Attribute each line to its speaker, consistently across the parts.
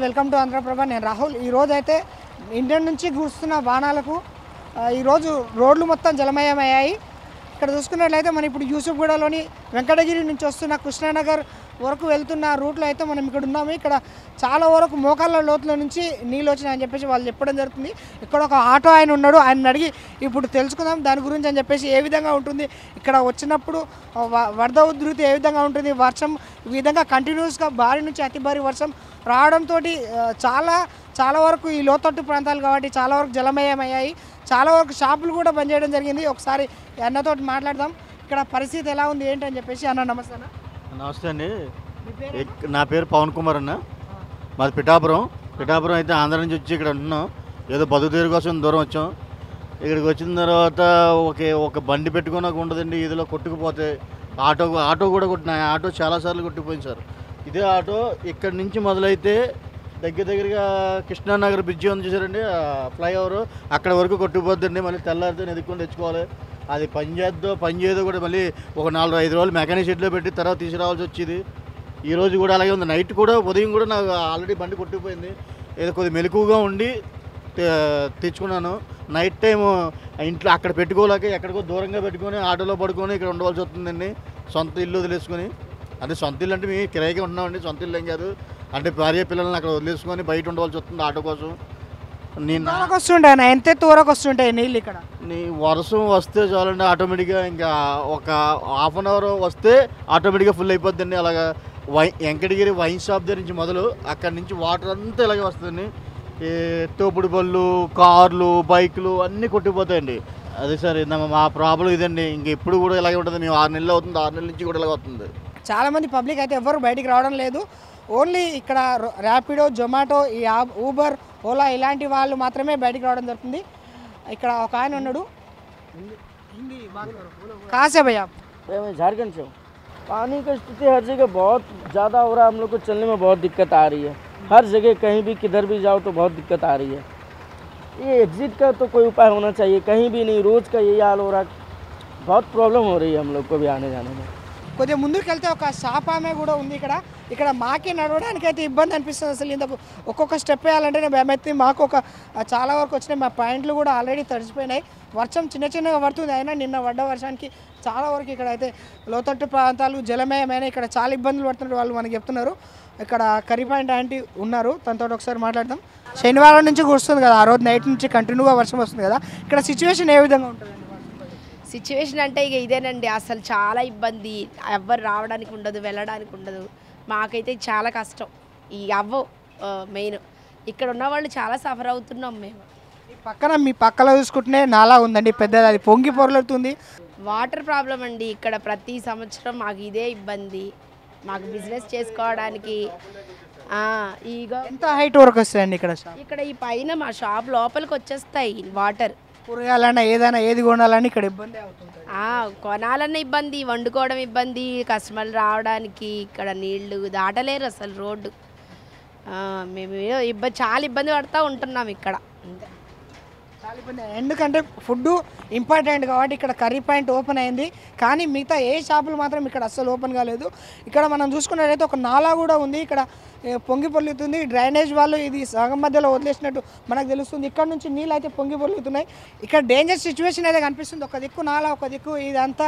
Speaker 1: Welcome to Andhraprabha. నేను రాహుల్. ఈరోజైతే Indian నుంచి కురుస్తున్న వానాలకు ఈరోజు రోడ్లు మొత్తం జలమయమయ్యాయి. ఇక్కడ చూసుకున్నట్లయితే మనం ఇప్పుడు యూసుఫ్గూడలోని వెంకటగిరి నుంచి వస్తున్న కృష్ణానగర్ వరకు వెళ్తున్న రూట్లో అయితే మనం ఇక్కడ ఉన్నాము. ఇక్కడ చాలా వరకు మోకాళ్ళ లోతుల నుంచి నీళ్ళు వచ్చినాయని చెప్పేసి వాళ్ళు చెప్పడం జరుగుతుంది. ఇక్కడ ఒక ఆటో ఆయన ఉన్నాడు, ఆయన అడిగి ఇప్పుడు తెలుసుకుందాం దాని గురించి అని చెప్పేసి. ఏ విధంగా ఉంటుంది ఇక్కడ వచ్చినప్పుడు వరద ఉధృతి ఏ విధంగా ఉంటుంది, వర్షం ఈ విధంగా కంటిన్యూస్గా భారీ నుంచి అతి భారీ వర్షం రావడంతో చాలా వరకు ఈ లోతట్టు ప్రాంతాలు కాబట్టి చాలా వరకు జలమయమయ్యాయి. చాలా వరకు షాపులు కూడా బంద్ చేయడం జరిగింది. ఒకసారి అన్నతో మాట్లాడదాం ఇక్కడ పరిస్థితి ఎలా ఉంది ఏంటి అని చెప్పేసి. అన్న నమస్తే. అన్న
Speaker 2: నమస్తే అండి. నా పేరు పవన్ కుమార్ అన్న. మాది పిఠాపురం అయితే ఆంధ్ర నుంచి వచ్చి ఇక్కడ ఉంటున్నాం. ఏదో బతుకుతీరు కోసం దూరం వచ్చాం. ఇక్కడికి వచ్చిన తర్వాత ఒక బండి పెట్టుకున్నాక ఉండదండి, ఇదిలో కొట్టుకుపోతే ఆటో కూడా కొట్టిన ఆటో చాలాసార్లు కొట్టుకుపోయింది సార్. ఇదే ఆటో ఇక్కడి నుంచి మొదలైతే దగ్గరగా కృష్ణానగర్ బ్రిడ్జి ఉంది చూసారండి, ఫ్లైఓవర్ అక్కడ వరకు కొట్టుకుపోద్దండి. మళ్ళీ తెల్లారితే ఎదుక్కొని తెచ్చుకోవాలి. అది పని చేయదో కూడా మళ్ళీ ఒక 4-5 రోజులు మెకానిక్ షెడ్లో పెట్టి తర్వాత తీసుకురావాల్సి వచ్చేది. ఈరోజు కూడా అలాగే ఉంది. నైట్ కూడా ఉదయం కూడా నాకు ఆల్రెడీ బండి కొట్టుకుపోయింది. ఏదో కొద్దిగా మెలకువగా ఉండి తెచ్చుకున్నాను. నైట్ టైం ఇంట్లో అక్కడ పెట్టుకోలేక ఎక్కడికో దూరంగా పెట్టుకొని ఆటోలో పడుకొని ఇక్కడ ఉండవలసి వస్తుందండి. సొంత ఇల్లు వదిలేసుకొని, అంటే సొంత ఇల్లు అంటే మేము కిరాయిగా ఉన్నామండి, సొంత ఇల్లు ఏం కాదు. అంటే భార్య పిల్లల్ని అక్కడ వదిలేసుకొని బయట ఉండవలసి వస్తుంది ఆటో కోసం.
Speaker 1: నేను వస్తుంటాను ఎంత దూరకు వస్తుంటాయి నీళ్ళు. ఇక్కడ
Speaker 2: వర్షం వస్తే చాలండి, ఆటోమేటిక్గా ఇంకా ఒక హాఫ్ అన్ అవర్ వస్తే ఆటోమేటిక్గా ఫుల్ అయిపోద్దండి. అలాగా వెంకటగిరి వైన్ షాప్ దగ్గర నుంచి మొదలు అక్కడి నుంచి వాటర్ అంతా ఇలాగే వస్తుందండి. ఈ తోపుడు బళ్ళు, కార్లు, బైకులు అన్నీ కొట్టిపోతాయండి. అదే సార్ మా ప్రాబ్లం ఇదండి. ఇంక ఎప్పుడు కూడా ఇలాగే ఉంటుంది. మేము 6 నెలలు అవుతుంది, 6 నెలల నుంచి కూడా ఇలాగ అవుతుంది.
Speaker 1: చాలామంది పబ్లిక్ అయితే ఎవరు బయటికి రావడం లేదు. ఓన్లీ ఇక్కడ ర్యాపిడో, జొమాటో, ఈ ఊబర్, ఓలా ఇలాంటి వాళ్ళు మాత్రమే బయటికి రావడం జరుగుతుంది. ఇక్కడ ఒక ఆయన ఉన్నాడు. కాసే భయ్యా,
Speaker 3: मैं झारखंड से हूँ। पानी का स्थिति हर जगह बहुत ज़्यादा हो रहा है। हम लोग को चलने में बहुत दिक्कत आ रही है। हर जगह कहीं भी किधर भी जाओ तो बहुत दिक्कत आ रही है। ये एग्ज़िट का तो कोई उपाय होना चाहिए, कहीं भी नहीं। रोज़ का यही हाल हो रहा है, बहुत प्रॉब्लम हो रही है हम लोग को भी आने जाने में।
Speaker 1: కొద్దిగా ముందుకు వెళ్తే ఒక షాప్ ఆమె కూడా ఉంది ఇక్కడ మాకే నడవడానికి అయితే ఇబ్బంది అనిపిస్తుంది. అసలు ఇందుకు ఒక్కొక్క స్టెప్ వేయాలంటేనే భయమైతే. మాకు చాలా వరకు వచ్చినాయి, మా పాయింట్లు కూడా ఆల్రెడీ తడిచిపోయినాయి. వర్షం చిన్నగా పడుతుంది, అయినా నిన్న పడ్డ వర్షానికి చాలా వరకు ఇక్కడ అయితే లోతట్టు ప్రాంతాలు జలమయమైన ఇక్కడ చాలా ఇబ్బందులు పడుతున్నారు వాళ్ళు మనకి చెప్తున్నారు. ఇక్కడ కర్రీ పాయింట్ ఆంటీ ఉన్నారు, తనతో ఒకసారి మాట్లాడదాం. శనివారం నుంచి కురుస్తుంది కదా, ఆ రోజు నైట్ నుంచి కంటిన్యూగా వర్షం వస్తుంది కదా, ఇక్కడ సిచ్యువేషన్ ఏ విధంగా ఉంటుంది?
Speaker 4: సిచ్యువేషన్ అంటే ఇక ఇదేనండి, అసలు చాలా ఇబ్బంది. ఎవ్వరు రావడానికి ఉండదు, వెళ్ళడానికి ఉండదు. మాకైతే చాలా కష్టం. ఈ మెయిన్ ఇక్కడ ఉన్న వాళ్ళు చాలా సఫర్ అవుతున్నాం మేము.
Speaker 1: మీ పక్కలో చూసుకుంటేనే నాలా ఉందండి పెద్దది, అది పొంగి పొరలుతుంది.
Speaker 4: వాటర్ ప్రాబ్లం అండి ఇక్కడ. ప్రతి సంవత్సరం మాకు ఇదే ఇబ్బంది. మాకు బిజినెస్ చేసుకోవడానికి ఇగో
Speaker 1: ఎంత హైట్ వరకు వస్తాయండి
Speaker 4: ఇక్కడ ఈ పైన మా షాప్ లోపలికి వచ్చేస్తాయి వాటర్.
Speaker 1: కూరగాయలన్నా ఏదైనా ఏది కొనాలని ఇక్కడ ఇబ్బంది అవుతుంది.
Speaker 4: కొనాలన్న ఇబ్బంది, వండుకోవడం ఇబ్బంది, కస్టమర్లు రావడానికి ఇక్కడ నీళ్లు దాటలేరు అసలు రోడ్డు. మేము చాలా ఇబ్బంది పడుతూ ఉంటున్నాం ఇక్కడ.
Speaker 1: చాలా ఇబ్బంది, ఎందుకంటే ఫుడ్ ఇంపార్టెంట్ కాబట్టి. ఇక్కడ కర్రీ పాయింట్ ఓపెన్ అయింది, కానీ మిగతా ఏ షాపులు మాత్రం ఇక్కడ అస్సలు ఓపెన్ కాలేదు. ఇక్కడ మనం చూసుకున్నట్టయితే ఒక నాలా కూడా ఉంది, ఇక్కడ పొంగి పొర్లుతుంది. డ్రైనేజ్ వాళ్ళు ఇది సగం మధ్యలో వదిలేసినట్టు మనకు తెలుస్తుంది. ఇక్కడ నుంచి నీళ్ళు అయితే పొంగి పొర్లుతున్నాయి. ఇక్కడ డేంజర్ సిచ్యువేషన్ అయితే కనిపిస్తుంది. ఒక దిక్కు నాలా, ఒక దిక్కు ఇదంతా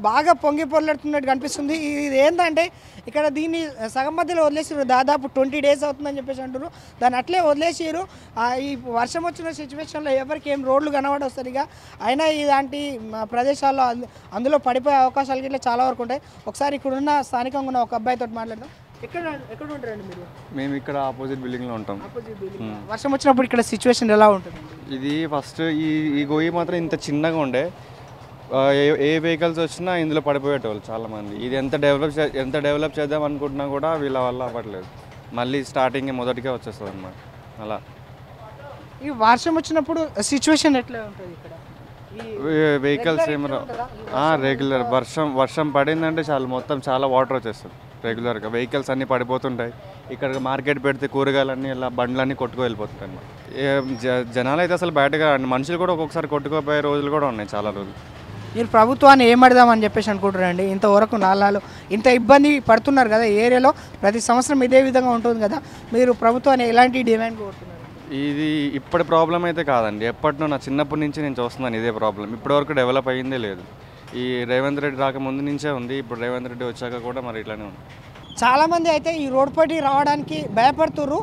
Speaker 1: బాగా పొంగి పొర్లుతున్నట్టు కనిపిస్తుంది. ఇది ఏంటంటే ఇక్కడ దీన్ని సగం మధ్యలో వదిలేసారు. దాదాపు 20 days అవుతుందని చెప్పేసి అంటారు. దాన్ని అట్లే వదిలేసారు. ఈ వర్షం వచ్చిన సిచ్యువేషన్లో ఎవరికి ఏం రోడ్లు కనబడవు సరిగా, అయినా ఇలాంటి ప్రదేశాల్లో అందులో పడిపోయే అవకాశాలు ఇట్లా చాలా వరకు ఉంటాయి. ఒకసారి ఇక్కడున్న స్థానికంగా ఉన్న ఒక అబ్బాయితో మాట్లాడదాం. ఎక్కడ ఉంటారండి మీరు?
Speaker 5: మేము ఇక్కడ ఆపోజిట్ బిల్డింగ్లో ఉంటాం.
Speaker 1: వర్షం వచ్చినప్పుడు ఇక్కడ సిచ్యువేషన్ ఎలా ఉంటుంది?
Speaker 5: ఇది ఫస్ట్ ఈ గొయ్యి మాత్రం ఇంత చిన్నగా ఉండే, ఏ వెహికల్స్ వచ్చినా ఇందులో పడిపోయేటోళ్ళు చాలామంది. ఇది ఎంత డెవలప్ చేద్దాం అనుకుంటున్నా కూడా వీళ్ళ వల్ల అవ్వట్లేదు. మళ్ళీ స్టార్టింగ్ మొదటిగా వచ్చేస్తుంది అన్నమాట. అలా
Speaker 1: ఈ వర్షం వచ్చినప్పుడు సిచ్యువేషన్ ఎట్లా ఉంటుంది ఇక్కడ?
Speaker 5: వెహికల్స్ రెగ్యులర్ వర్షం పడిందంటే మొత్తం చాలా వాటర్ వచ్చేస్తుంది రెగ్యులర్గా. వెహికల్స్ అన్నీ పడిపోతుంటాయి. ఇక్కడ మార్కెట్ పెడితే కూరగాయలన్నీ ఇలా బండ్లన్నీ కొట్టుకు వెళ్ళిపోతుంటాయి అన్నమాట. జనాలు అయితే అసలు బయటగా, మనుషులు కూడా ఒక్కొక్కసారి కొట్టుకుపోయే రోజులు కూడా ఉన్నాయి చాలా రోజులు.
Speaker 1: మీరు ప్రభుత్వాన్ని ఏమడదామని చెప్పేసి అనుకుంటారండి? ఇంతవరకు నాలాలు ఇంత ఇబ్బంది పడుతున్నారు కదా ఏరియాలో, ప్రతి సంవత్సరం ఇదే విధంగా ఉంటుంది కదా, మీరు ప్రభుత్వాన్ని ఎలాంటి డిమాండ్ కోరుతున్నారు?
Speaker 5: ఇది ఇప్పటి ప్రాబ్లం అయితే కాదండి, ఎప్పటినో నా చిన్నప్పటి నుంచి నేను చూస్తున్నాను ఇదే ప్రాబ్లం. ఇప్పటివరకు డెవలప్ అయ్యిందే లేదు. ఈ రేవంత్ రెడ్డి రాకముందు నుంచే ఉంది, ఇప్పుడు రేవంత్ రెడ్డి వచ్చాక కూడా మరి ఇట్లానే ఉంది.
Speaker 1: చాలామంది అయితే ఈ రోడ్ పైకి రావడానికి భయపడుతుర్రు.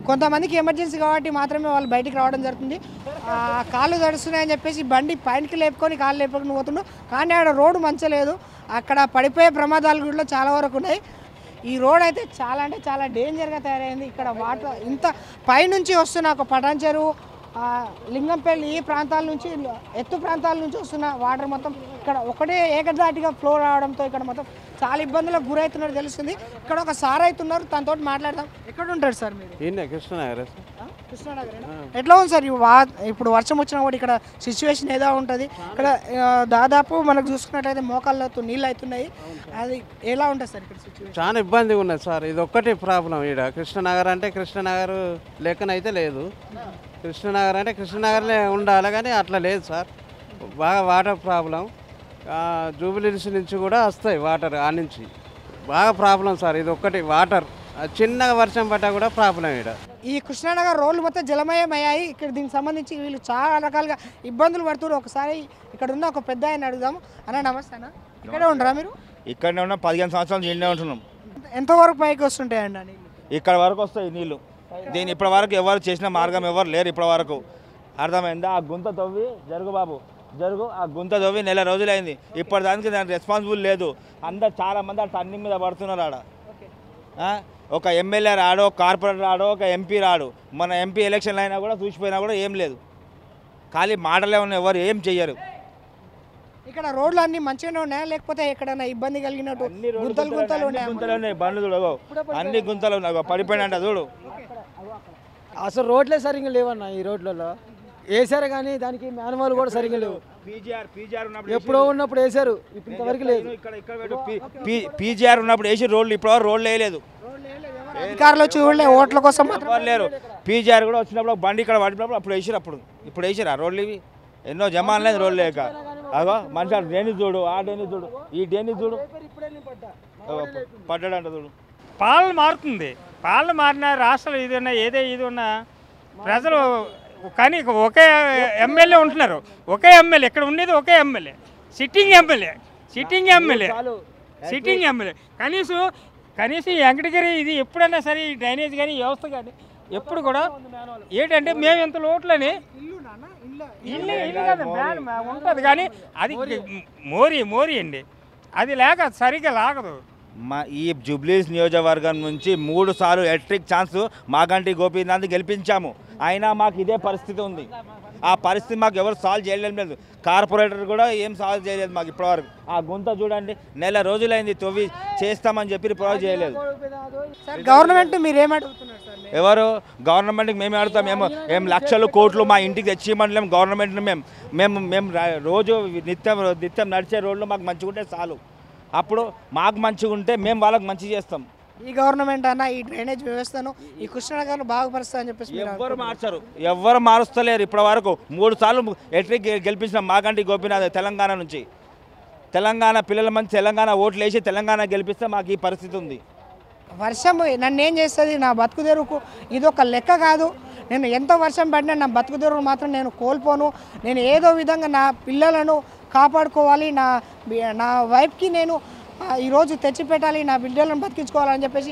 Speaker 1: కొంతమందికి ఎమర్జెన్సీ కాబట్టి మాత్రమే వాళ్ళు బయటికి రావడం జరుగుతుంది. కాళ్ళు తడుస్తున్నాయని చెప్పేసి బండి పైనకి లేపుకొని కాళ్ళు లేపుకొని పోతుండ్రు. కానీ ఆడ రోడ్డు మంచలేదు, అక్కడ పడిపోయే ప్రమాదాలు కూడా చాలా వరకు ఉన్నాయి. ఈ రోడ్ అయితే చాలా అంటే చాలా డేంజర్గా తయారైంది. ఇక్కడ వాటర్ ఇంత పైనుంచి వస్తున్న ఒక పటాన్చెరు, లింగంపల్లి ఈ ప్రాంతాల నుంచి, ఎత్తు ప్రాంతాల నుంచి వస్తున్న వాటర్ మొత్తం ఇక్కడ ఒకటే ఏకదాటిగా ఫ్లో రావడంతో ఇక్కడ మొత్తం చాలా ఇబ్బందులకు గురవుతున్నట్టు తెలుస్తుంది. ఇక్కడ ఒక సార్ అవుతున్నారు, తనతో మాట్లాడదాం. ఎక్కడ ఉంటారు సార్ మీరు?
Speaker 6: కృష్ణనగర్.
Speaker 1: కృష్ణనగర్. ఎట్లా ఉంది సార్ ఇప్పుడు వర్షం వచ్చినా కూడా ఇక్కడ సిచ్యువేషన్ ఏదో ఉంటుంది? ఇక్కడ దాదాపు మనకు చూసుకున్నట్లయితే మోకాళ్ళతో నీళ్ళు అవుతున్నాయి. అది ఎలా ఉంటుంది సార్ ఇక్కడ సిచ్యువేషన్?
Speaker 6: చాలా ఇబ్బందిగా ఉన్నది సార్. ఇది ఒక్కటి ప్రాబ్లం. ఇక్కడ కృష్ణనగర్ అంటే కృష్ణనగర్ లెక్కనైతే లేదు. కృష్ణనగర్ అంటే కృష్ణనగర్లే ఉండాలి, కానీ అట్లా లేదు సార్. బాగా వాటర్ ప్రాబ్లం. జూబిలీస్ నుంచి కూడా వస్తాయి వాటర్, ఆ నుంచి బాగా ప్రాబ్లం సార్. ఇది ఒక్కటి వాటర్, చిన్న వర్షం పడ్డా కూడా ప్రాబ్లం. ఇక్కడ
Speaker 1: ఈ కృష్ణానగర్ రోడ్లు మొత్తం జలమయమయ్యాయి. ఇక్కడ దీనికి సంబంధించి వీళ్ళు చాలా రకాలుగా ఇబ్బందులు పడుతున్నారు. ఒకసారి ఇక్కడ ఉన్న ఒక పెద్ద ఆయన అడుగుదాము. అన్న నమస్తే అన్న, ఇక్కడే ఉండరా మీరు?
Speaker 7: ఇక్కడనే ఉన్నాం, 15 సంవత్సరాల నుంచి ఇక్కడనే ఉంటున్నాం.
Speaker 1: ఎంతవరకు పైకి వస్తుంటాయండి నీళ్ళు?
Speaker 7: ఇక్కడ వరకు వస్తాయి నీళ్ళు. దీని ఇప్పటి వరకు ఎవరు చేసిన మార్గం ఎవరు లేరు ఇప్పటి వరకు. అర్థమైందా? ఆ గుంత తవ్వి జరుగు బాబు జరుగు, ఆ గుంత తవ్వి నెల రోజులైంది. ఇప్పటిదానికి దానికి రెస్పాన్సిబుల్ లేదు. అందరు చాలామంది ఆ టర్నింగ్ మీద పడుతున్నారు. ఆడ ఒక ఎమ్మెల్యే రాడు, ఒక కార్పొరేటర్ రాడు, ఒక ఎంపీ రాడు. మన ఎంపీ ఎలక్షన్లు అయినా కూడా చూసిపోయినా కూడా ఏం లేదు, ఖాళీ మాటలే ఉన్నాయి, ఎవరు ఏం చెయ్యరు.
Speaker 1: ఇక్కడ రోడ్లు అన్ని మంచిగానే ఉన్నాయా, లేకపోతే ఎక్కడైనా ఇబ్బంది కలిగినట్టు గుంతలు గుంతలు
Speaker 7: ఉన్నాయి? బండ్లు చూడగో, అన్ని గుంతలు ఉన్నాయి, పడిపోయినంట చూడు.
Speaker 8: అసలు రోడ్లే సరిగ్గా లేవన్న. ఈ రోడ్లలో వేసారు కానీ దానికి మాన్యువల్ కూడా సరిగ్గా లేవు. ఎప్పుడో ఉన్నప్పుడు వేసారు, ఇప్పుడు ఇంతవరకు లేదు.
Speaker 7: పీజీఆర్ ఉన్నప్పుడు వేసి రోడ్లు ఇప్పుడు రోడ్లు వేయలేదు.
Speaker 1: అధికారులు చూడలే, ఓట్ల కోసం
Speaker 7: ఎవరు లేరు. పీజీఆర్ కూడా వచ్చినప్పుడు బండి ఇక్కడ పడినప్పుడు అప్పుడు వేసిరు. ఇప్పుడు వేసిరా రోడ్లు? ఇవి ఎన్నో జమాన్ లేదు రోడ్లు లేక. అగో మనిషి డేని చూడు, ఆ డేని చూడు, ఈ డేని చూడు, పడ్డాడంట చూడు.
Speaker 9: పాలన మారుతుంది. పాలన మారిన రాష్ట్రాలు ఇది ఉన్నా ఇది ఉన్నా ప్రజలు కానీ ఒకే ఎమ్మెల్యే ఉంటున్నారు. ఒకే ఎమ్మెల్యే ఇక్కడ ఉండేది, ఒకే ఎమ్మెల్యే, సిట్టింగ్ ఎమ్మెల్యే. కనీసం ఈ వెంకటగిరి ఇది ఎప్పుడైనా సరే ఈ డ్రైనేజ్ కానీ వ్యవస్థ కానీ ఎప్పుడు కూడా ఏంటంటే మేము ఇంత లోట్లని ఇల్లు కదా ఉంటుంది, కానీ అది మోరీ అండి, అది లేక సరిగ్గా లాగదు.
Speaker 7: ఈ జూబ్లీస్ నియోజకవర్గం నుంచి 3 సార్లు ఎలక్ట్రిక్ ఛాన్స్ మాగంటి గోపీనాథ్ గెలిపించాము. అయినా మాకు ఇదే పరిస్థితి ఉంది. ఆ పరిస్థితి మాకు ఎవరు సాల్వ్ చేయలేదు. కార్పొరేటర్ కూడా ఏం సాల్వ్ చేయలేదు మాకు ఇప్పటివరకు. ఆ గుంత చూడండి, నెల రోజులైంది తవ్వి చేస్తామని చెప్పి ప్రొవైడ్ చేయలేదు.
Speaker 1: గవర్నమెంట్ మీరు ఏమడుగుతున్నారు సార్?
Speaker 7: ఎవరు గవర్నమెంట్కి మేమే అడుగుతాం. ఏం లక్షలు కోట్లు మా ఇంటికి తెచ్చిమంటలేము గవర్నమెంట్ని. మేము రోజు నిత్యం నడిచే రోడ్లు మాకు మంచిగా ఉంటే చాలు. అప్పుడు మాకు మంచిగా ఉంటే మేము వాళ్ళకి మంచి చేస్తాం.
Speaker 1: ఈ గవర్నమెంట్ అన్న ఈ డ్రైనేజ్ వ్యవస్థను ఈ కృష్ణానగర్ను బాగుపరుస్తా అని చెప్పేసి
Speaker 7: ఎవరు మార్చరు, ఎవరు మారుస్తలేరు. ఇప్పటి వరకు 3 సార్లు ఎలక్ట్రిక్ గెలిపించిన మాగంటి గోపీనాథ్ తెలంగాణ నుంచి. తెలంగాణ పిల్లల మంచి తెలంగాణ ఓట్లు వేసి తెలంగాణ గెలిపిస్తే మాకు ఈ పరిస్థితి ఉంది.
Speaker 1: వర్షం నన్ను ఏం చేస్తుంది? నా బతుకు తెరువుకు ఇది ఒక లెక్క కాదు. నేను ఎంత వర్షం పడినా నా బతుకు తెరువు మాత్రం నేను కోల్పోను. నేను ఏదో విధంగా నా పిల్లలను కాపాడుకోవాలి, నా వైఫ్కి నేను ఈరోజు తెచ్చిపెట్టాలి, నా బిడ్డలను బతికించుకోవాలని చెప్పేసి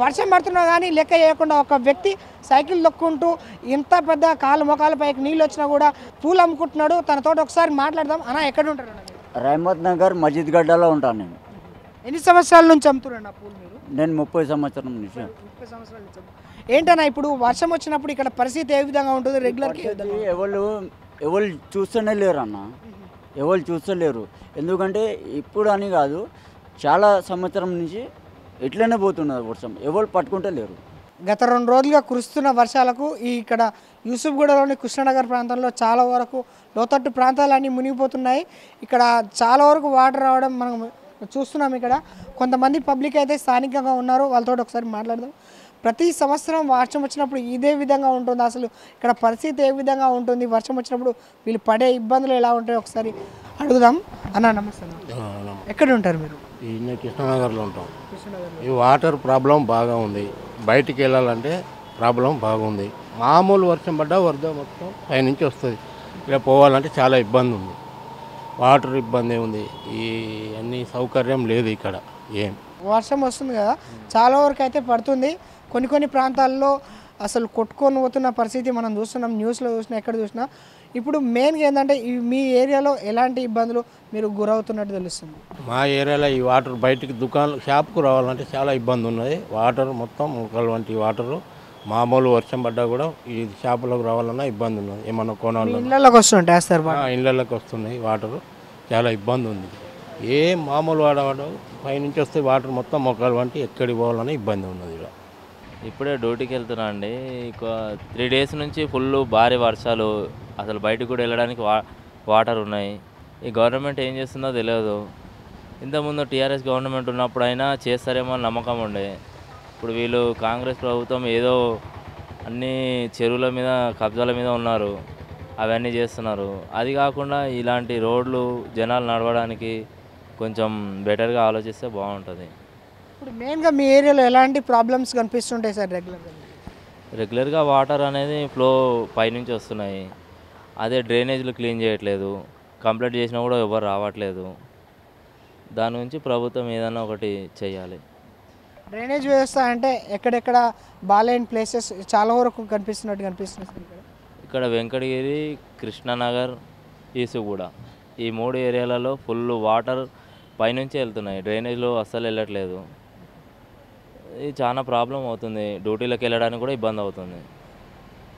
Speaker 1: వర్షం పడుతున్నా కానీ లెక్క చేయకుండా ఒక వ్యక్తి సైకిల్ దొక్కుంటూ ఇంత పెద్ద కాలు మొకాల పైకి నీళ్ళు వచ్చినా కూడా పూలు అమ్ముకుంటున్నాడు. తనతో ఒకసారి మాట్లాడదాం. అన్న ఎక్కడ ఉంటారు?
Speaker 10: రహమత్ నగర్ మస్జిద్ గడ్డలో ఉంటాను నేను.
Speaker 1: ఎన్ని సంవత్సరాల నుంచి అమ్ముతున్నాను పూలు మీరు?
Speaker 10: నేను 30 సంవత్సరం నుంచి.
Speaker 1: 30 సంవత్సరాల నుంచి. ఏంటన్నా ఇప్పుడు వర్షం వచ్చినప్పుడు ఇక్కడ పరిస్థితి ఏ విధంగా ఉంటుంది? రెగ్యులర్
Speaker 10: ఎవరు చూస్తూనే లేరు అన్న, ఎవరు చూస్తలేరు. ఎందుకంటే ఇప్పుడు అని కాదు, చాలా సంవత్సరం నుంచి ఇట్లనే పోతున్నారు వర్షం, ఎవరు పట్టుకుంటే లేరు.
Speaker 1: గత 2 రోజులుగా కురుస్తున్న వర్షాలకు ఇక్కడ యూసుఫ్గూడలోని కృష్ణనగర్ ప్రాంతంలో చాలా వరకు లోతట్టు ప్రాంతాలన్నీ మునిగిపోతున్నాయి. ఇక్కడ చాలా వరకు వాటర్ రావడం మనం చూస్తున్నాం. ఇక్కడ కొంతమంది పబ్లిక్ అయితే స్థానికంగా ఉన్నారు, వాళ్ళతో ఒకసారి మాట్లాడదాం. ప్రతి సంవత్సరం వర్షం వచ్చినప్పుడు ఇదే విధంగా ఉంటుంది, అసలు ఇక్కడ పరిస్థితి ఏ విధంగా ఉంటుంది, వర్షం వచ్చినప్పుడు వీళ్ళు పడే ఇబ్బందులు ఎలా ఉంటాయో ఒకసారి అడుగుదాం. అన్న నమస్తే అన్న. ఎక్కడ ఉంటారు మీరు?
Speaker 11: ఈ కృష్ణనగర్లో ఉంటాం. ఈ వాటర్ ప్రాబ్లం బాగా ఉంది, బయటికి వెళ్ళాలంటే ప్రాబ్లం బాగుంది. మామూలు వర్షం పడ్డా వరద మొత్తం పైనుంచి వస్తుంది, ఇలా పోవాలంటే చాలా ఇబ్బంది ఉంది. వాటర్ ఇబ్బంది ఉంది, ఈ అన్ని సౌకర్యం లేదు ఇక్కడ ఏం.
Speaker 1: వర్షం వస్తుంది కదా, చాలా వరకు అయితే పడుతుంది. కొన్ని ప్రాంతాల్లో అసలు కొట్టుకొని పోతున్న పరిస్థితి మనం చూస్తున్నాం, న్యూస్లో చూసినా ఎక్కడ చూసినా. ఇప్పుడు మెయిన్గా ఏంటంటే మీ ఏరియాలో ఎలాంటి ఇబ్బందులు మీరు గురవుతున్నట్టు తెలుస్తుంది?
Speaker 11: మా ఏరియాలో ఈ వాటర్ బయటికి షాప్కు రావాలంటే చాలా ఇబ్బంది ఉన్నది. వాటర్ మొత్తం ముక్కలు వంటి వాటరు మామూలు వర్షం పడ్డా కూడా ఈ షాపులకు రావాలన్నా ఇబ్బంది ఉన్నది. ఏమన్నా కొనాలి
Speaker 1: ఇళ్ళకి వస్తుంటాయి సార్,
Speaker 11: ఇళ్ళకి వస్తున్నాయి వాటరు, చాలా ఇబ్బంది ఉంది. ఏ మామూలు వాడవాడు పైనుంచి వస్తే వాటర్ మొత్తం మొక్కలు వంటి ఎక్కడికి పోవాలని ఇబ్బంది ఉన్నది. ఇలా
Speaker 12: ఇప్పుడే డ్యూటీకి వెళ్తున్నా అండి. 3 days నుంచి ఫుల్ భారీ వర్షాలు, అసలు బయటకు కూడా వెళ్ళడానికి వాటర్ ఉన్నాయి. ఈ గవర్నమెంట్ ఏం చేస్తుందో తెలియదు. ఇంతకుముందు టీఆర్ఎస్ గవర్నమెంట్ ఉన్నప్పుడు అయినా చేస్తారేమో అని నమ్మకం ఉండే. ఇప్పుడు వీళ్ళు కాంగ్రెస్ ప్రభుత్వం ఏదో అన్ని చెరువుల మీద కబ్జాల మీద ఉన్నారు, అవన్నీ చేస్తున్నారు. అది కాకుండా ఇలాంటి రోడ్లు జనాలు నడవడానికి కొంచెం బెటర్గా ఆలోచిస్తే బాగుంటుంది.
Speaker 1: ఇప్పుడు మెయిన్గా మీ ఏరియాలో ఎలాంటి ప్రాబ్లమ్స్ కనిపిస్తుంటాయి సార్
Speaker 12: రెగ్యులర్గా వాటర్ అనేది ఫ్లో పైనుంచి వస్తున్నాయి. అదే డ్రైనేజ్లు క్లీన్ చేయట్లేదు, కంప్లీట్ చేసినా కూడా ఎవరు రావట్లేదు. దాని గురించి ప్రభుత్వం ఏదైనా ఒకటి చేయాలి.
Speaker 1: డ్రైనేజ్ వ్యవస్థ అంటే ఎక్కడెక్కడ బాలేని ప్లేసెస్ చాలా వరకు కనిపిస్తుంది.
Speaker 12: ఇక్కడ వెంకటగిరి, కృష్ణనగర్, ఈసుగూడ ఈ 3 ఏరియాలలో ఫుల్ వాటర్ పైనుంచి వెళ్తున్నాయి, డ్రైనేజ్లో అస్సలు వెళ్ళట్లేదు. ఇది చాలా ప్రాబ్లం అవుతుంది, డ్యూటీలకు వెళ్ళడానికి కూడా ఇబ్బంది అవుతుంది.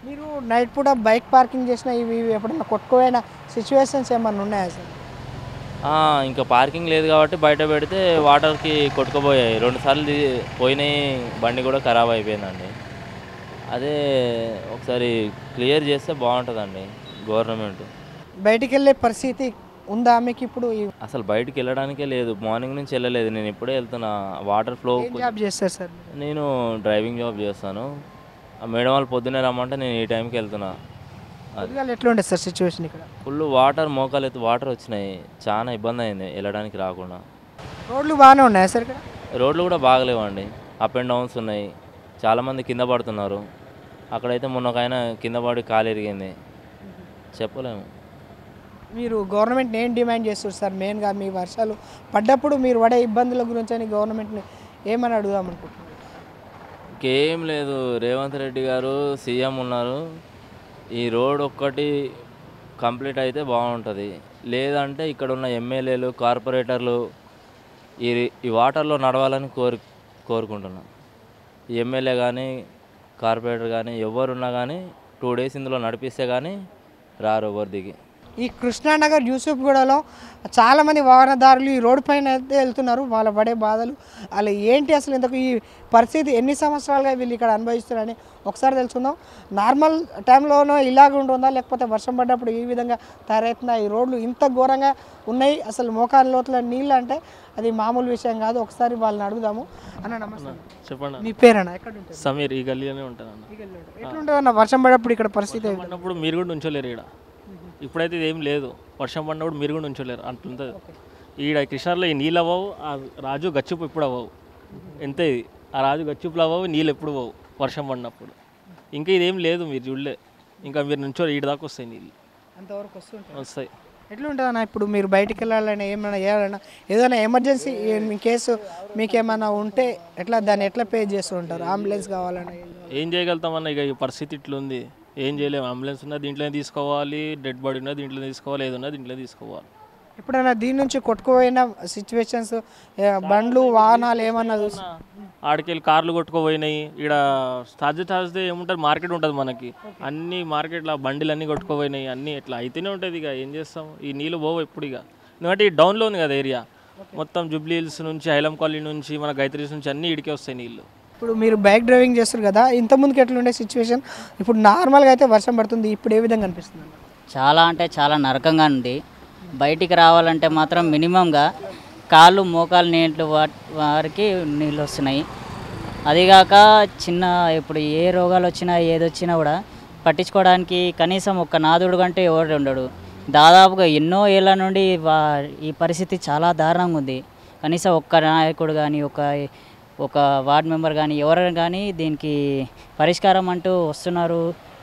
Speaker 1: మీరు నైట్ పూట బైక్ పార్కింగ్ చేసిన ఇవి ఎప్పుడైనా కొట్టుకోపోయిన సిచ్యువేషన్స్ ఏమన్నా ఉన్నాయా సార్?
Speaker 12: ఇంకా పార్కింగ్ లేదు కాబట్టి బయట పెడితే వాటర్కి కొట్టుకుపోయాయి. 2 సార్లు పోయినాయి, బండి కూడా ఖరాబ్ అయిపోయిందండి. అదే ఒకసారి క్లియర్ చేస్తే బాగుంటుందండి గవర్నమెంట్.
Speaker 1: బయటికి వెళ్ళే పరిస్థితి ఉందా మీకు ఇప్పుడు?
Speaker 12: అసలు బయటికి వెళ్ళడానికే లేదు, మార్నింగ్ నుంచి వెళ్ళలేదు. నేను ఇప్పుడే వెళ్తున్నా. Water flow.
Speaker 1: జాబ్ చేస్తారు సార్?
Speaker 12: నేను డ్రైవింగ్ జాబ్ చేస్తాను. మేడం వాళ్ళు పొద్దున్నే రమ్మంటే నేను ఈ టైంకి వెళ్తున్నా.
Speaker 1: ఎట్లా ఉంటుంది సార్ సిచ్యువేషన్ ఇక్కడ?
Speaker 12: ఫుల్ వాటర్, మోకాలు ఎత్తు వాటర్ వచ్చినాయి, చాలా ఇబ్బంది అయింది వెళ్ళడానికి రాకుండా.
Speaker 1: రోడ్లు బాగానే ఉన్నాయా సార్ ఇక్కడ?
Speaker 12: రోడ్లు కూడా బాగలేవండి, అప్ అండ్ డౌన్స్ ఉన్నాయి. చాలామంది కింద పడుతున్నారు. అక్కడైతే మొన్న ఒక ఆయన కింద పడి కాలు ఇరిగింది, చెప్పలేము.
Speaker 1: మీరు గవర్నమెంట్ని ఏం డిమాండ్ చేస్తారు సార్? మెయిన్గా మీ వర్షాలు పడ్డప్పుడు మీరు పడే ఇబ్బందుల గురించి అని గవర్నమెంట్ని ఏమని అడుగుదాం అనుకుంటున్నారు?
Speaker 12: ఇంకేం లేదు, రేవంత్ రెడ్డి గారు సీఎం ఉన్నారు. ఈ రోడ్ ఒక్కటి కంప్లీట్ అయితే బాగుంటుంది. లేదంటే ఇక్కడ ఉన్న ఎమ్మెల్యేలు, కార్పొరేటర్లు ఈ వాటర్లో నడవాలని కోరుకుంటున్నాను. ఈ ఎమ్మెల్యే కానీ కార్పొరేటర్ కానీ ఎవరున్నా కానీ 2 days ఇందులో నడిపిస్తే కానీ రారు ఎవరు దిగి.
Speaker 1: ఈ కృష్ణానగర్ యూసుఫ్గూడలో చాలామంది వాహనదారులు ఈ రోడ్డు పైన అయితే వెళ్తున్నారు. వాళ్ళ పడే బాధలు అలా ఏంటి, అసలు ఇంతకు ఈ పరిస్థితి ఎన్ని సంవత్సరాలుగా వీళ్ళు ఇక్కడ అనుభవిస్తున్నారని ఒకసారి తెలుసుకుందాం. నార్మల్ టైంలోనో ఇలాగ ఉంటుందా, లేకపోతే వర్షం పడ్డప్పుడు ఈ విధంగా తయారవుతుందా? ఈ రోడ్లు ఇంత ఘోరంగా ఉన్నాయి, అసలు మోకాళ్ళ లోతుల నీళ్ళు అంటే అది మామూలు విషయం కాదు. ఒకసారి వాళ్ళని అడుగుదాము. అన్న నమస్తే.
Speaker 13: చెప్పండి.
Speaker 1: మీ పేరన్నా? ఎక్కడ ఉంటుంది?
Speaker 13: సమీర్, ఈ గల్లీలోనే ఉంటాను అన్న.
Speaker 1: ఎట్లుంటుంది అన్న వర్షం పడ్డప్పుడు ఇక్కడ పరిస్థితి?
Speaker 13: పడినప్పుడు మీరు కూడా ఉంచలేరు ఇక్కడ. ఇప్పుడైతే ఇది ఏం లేదు, వర్షం పడినప్పుడు మీరు కూడా ఉంచలేరు అట్లుంటుంది. ఈడ కృష్ణాలో ఈ నీళ్ళు అవ్వవు, ఆ రాజు గచ్చుపు ఇప్పుడు అవ్వవు. ఎంత ఇది, ఆ రాజు గచ్చుపులు అవ్వవు, నీళ్ళు ఎప్పుడు పోవు వర్షం పడినప్పుడు. ఇంకా ఇదేం లేదు, మీరు చూడలే. ఇంకా మీరు నుంచో ఈడ దాకా వస్తాయి నీళ్ళు,
Speaker 1: అంతవరకు
Speaker 13: వస్తాయి.
Speaker 1: ఎట్లుంటుంది అన్న ఇప్పుడు మీరు బయటికి వెళ్ళాలన్నా ఏమైనా చేయాలన్నా ఏదైనా ఎమర్జెన్సీ మీ కేసు మీకేమైనా ఉంటే ఎట్లా దాన్ని ఎట్లా పే చేస్తూ ఉంటారు? అంబులెన్స్ కావాలన్నా
Speaker 13: ఏం చేయగలుగుతామన్న? ఇక ఈ పరిస్థితి ఇట్లుంది, ఏం చేయలేము. అంబులెన్స్ ఉన్నది దీంట్లోనే తీసుకోవాలి, డెడ్ బాడీ ఉన్నది దీంట్లో తీసుకోవాలి, ఏది ఉన్నది దీంట్లో తీసుకోవాలి.
Speaker 1: ఎప్పుడైనా దీని నుంచి కొట్టుకుపోయిన సిచ్యువేషన్స్, బండ్లు వాహనాలు ఏమన్నా చూసి?
Speaker 13: ఆడికెళ్ళి కార్లు కొట్టుకుపోయినాయి. ఇక్కడ తాజా ఏముంటుంది, మార్కెట్ ఉంటుంది మనకి, అన్ని మార్కెట్లో బండిలు అన్నీ కొట్టుకుపోయినాయి. అన్నీ ఇట్లా అయితేనే ఉంటుంది. ఇక ఏం చేస్తాం, ఈ నీళ్ళు పోవు ఎప్పుడు. ఇక ఎందుకంటే ఈ డౌన్లో ఉంది కదా ఏరియా మొత్తం, జూబ్లీ హిల్స్ నుంచి, హైలం కాలనీ నుంచి, మన గైత్రీస్ నుంచి అన్నీ ఇడికే వస్తాయి నీళ్ళు.
Speaker 1: ఇప్పుడు మీరు బైక్ డ్రైవింగ్ చేస్తారు కదా, ఇంతకుముందుకు ఎట్లుండే సిచ్యువేషన్, ఇప్పుడు నార్మల్గా అయితే వర్షం పడుతుంది, ఇప్పుడు ఏ విధంగా అనిపిస్తుంది?
Speaker 14: చాలా అంటే చాలా నరకంగా ఉంది. బయటికి రావాలంటే మాత్రం మినిమంగా కాళ్ళు మోకాలు నీళ్ళు వారికి నీళ్ళు వస్తున్నాయి. అదిగాక చిన్న ఇప్పుడు ఏ రోగాలు వచ్చినా ఏదొచ్చినా కూడా పట్టించుకోవడానికి కనీసం ఒక్క నాదుడు కంటే ఎవరు ఉండడు. దాదాపుగా ఎన్నో ఏళ్ళ నుండి ఈ పరిస్థితి చాలా దారుణంగా ఉంది. కనీసం ఒక్క నాయకుడు కానీ ఒక వార్డ్ మెంబర్ కానీ ఎవరైనా కానీ దీనికి పరిష్కారం అంటూ వస్తున్నారు,